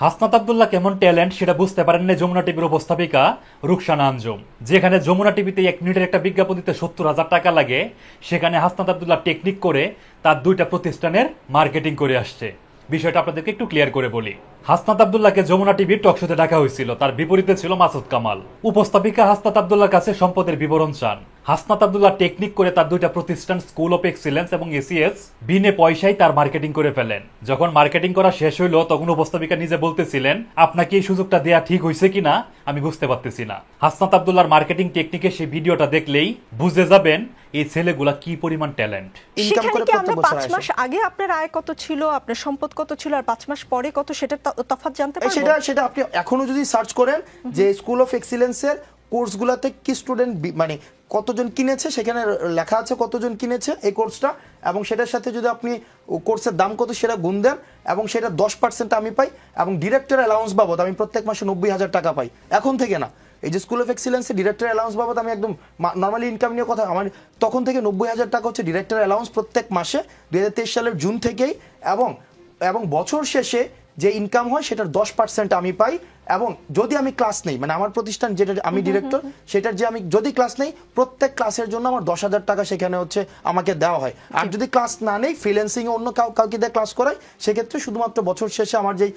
হাসনাত আব্দুল্লাহ কেমন ট্যালেন্ট সেটা বুঝতে পারেন না যমুনা টিভির উপস্থাপিকা রুকসানা আঞ্জুম। যেখানে যমুনা টিভিতে 1 মিনিটের একটা বিজ্ঞাপন দিতে 70,000 টাকা লাগে, সেখানে হাসনাত আব্দুল্লাহ টেকনিক করে তার 2টা প্রতিষ্ঠানের মার্কেটিং করে আসছে। বিষয়টা আপনাদেরকে একটু ক্লিয়ার করে বলি। হাসনাত আব্দুল্লাহকে যমুনা টিভির টকশোতে ডাকা হয়েছিল, তার বিপরীতে ছিল মাসুদ কামাল। উপস্থাপিকা হাসনাত আব্দুল্লাহর কাছে সম্পদের বিবরণ চান। হাসনাত আব্দুল্লাহ টেকনিক করে তার 2টা প্রতিষ্ঠান স্কুল অফ এক্সিলেন্স এবং এসিএস বিনে পয়সায় তার মার্কেটিং করে ফেলেন। যখন মার্কেটিং করা শেষ হইল তখন উপস্থাপিকা নিজে বলতেছিলেন, আপনাকে এই সুযোগটা দেয়া ঠিক হয়েছে কিনা আমি বুঝতে পারতেছি না। হাসনাত আব্দুল্লাহর মার্কেটিং টেকনিকে সেই ভিডিওটা দেখলেই বুঝে যাবেন এই ছেলেগুলা কি পরিমাণ ট্যালেন্ট। ইনকাম করে আমরা 5 মাস আগে আপনার আয় কত ছিল, আপনার সম্পদ কত ছিল, আর 5 মাস পরে কত, সেটা তফাৎ জানতে পারবো? সেটা আপনি এখনো যদি সার্চ করেন যে স্কুল অফ এক্সিলেন্সের কোর্সগুলোতে কি স্টুডেন্ট মানে কতজন কিনেছে, সেখানে লেখা আছে কতজন কিনেছে এই কোর্সটা, এবং সেটার সাথে যদি আপনি কোর্সের দাম কত সেটা গুণ দেন এবং সেটা 10% আমি পাই, এবং ডিরেক্টর অ্যালাউন্স বাবদ আমি প্রত্যেক মাসে 90,000 টাকা পাই। এখন থেকে না, এই যে স্কুল অফ এক্সিলেন্সের ডিরেক্টর অ্যালাউন্স বাবদ আমি একদম নর্মালি ইনকাম নিয়ে কথা, আমার তখন থেকে 90,000 টাকা হচ্ছে ডিরেক্টর অ্যালাউন্স প্রত্যেক মাসে 2023 সালের জুন থেকেই, এবং বছর শেষে যে ইনকাম হয় সেটার 10% আমি পাই। এবং যদি আমি ক্লাস নেই, মানে আমার প্রতিষ্ঠান যেটা আমি ডিরেক্টর, সেটার যে আমি যদি ক্লাস নেই, প্রত্যেক ক্লাসের জন্য আমার 10,000 টাকা সেখানে হচ্ছে আমাকে দেওয়া হয়। আর যদি ক্লাস না নেই, ফ্রিল্যান্সিং অন্য কাউকে দিয়ে ক্লাস করাই, সেক্ষেত্রে শুধুমাত্র বছর শেষে আমার যেই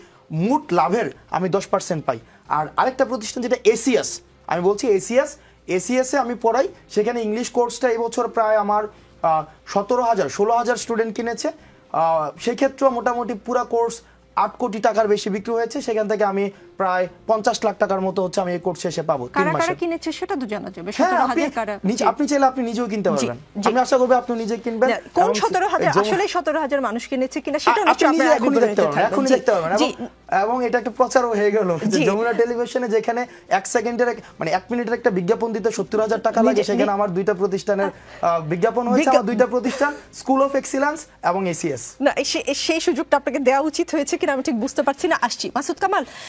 মোট লাভের আমি 10% পাই। আর আরেকটা প্রতিষ্ঠান যেটা এসিএস, আমি বলছি এসিএসে আমি পড়াই, সেখানে ইংলিশ কোর্সটা এই বছর প্রায় আমার 16,000 স্টুডেন্ট কিনেছে। সেই ক্ষেত্রেও মোটামুটি পুরো কোর্স 8 কোটি টাকার বেশি বিক্রি হয়েছে। সেখান থেকে আমি প্রায় 50 লাখ টাকার মতো হচ্ছে আমি এই কোর্স শেষে পাবো 3 মাসে। কারা কিনেছে সেটা তো জানা যাবে। আপনি চাইলে আপনি নিজেও কিনতে পারবেন। আমি আশা করব আপনি নিজে কিনবেন। কোন 17,000 আসলে 17,000 মানুষ কিনেছে কিনা সেটা নিশ্চয়ই আপনি এখনই দেখতে পারবেন। এবং এটা একটা প্রচারও হয়ে গেল যে যমুনা টেলিভিশনে যেখানে 1 সেকেন্ডের মানে 1 মিনিটের একটা বিজ্ঞাপন দিতে 70,000 টাকা লাগে, সেখানে আমার 2টা প্রতিষ্ঠানের বিজ্ঞাপন হয়েছে। আমার 2টা প্রতিষ্ঠান স্কুল অফ এক্সিলেন্স এবং এসিএস। না, সেই সুযোগটা আপনাকে দেওয়া উচিত হয়েছে কিনা আমি ঠিক বুঝতে পারছি না। আসছি মাসুদ কামাল।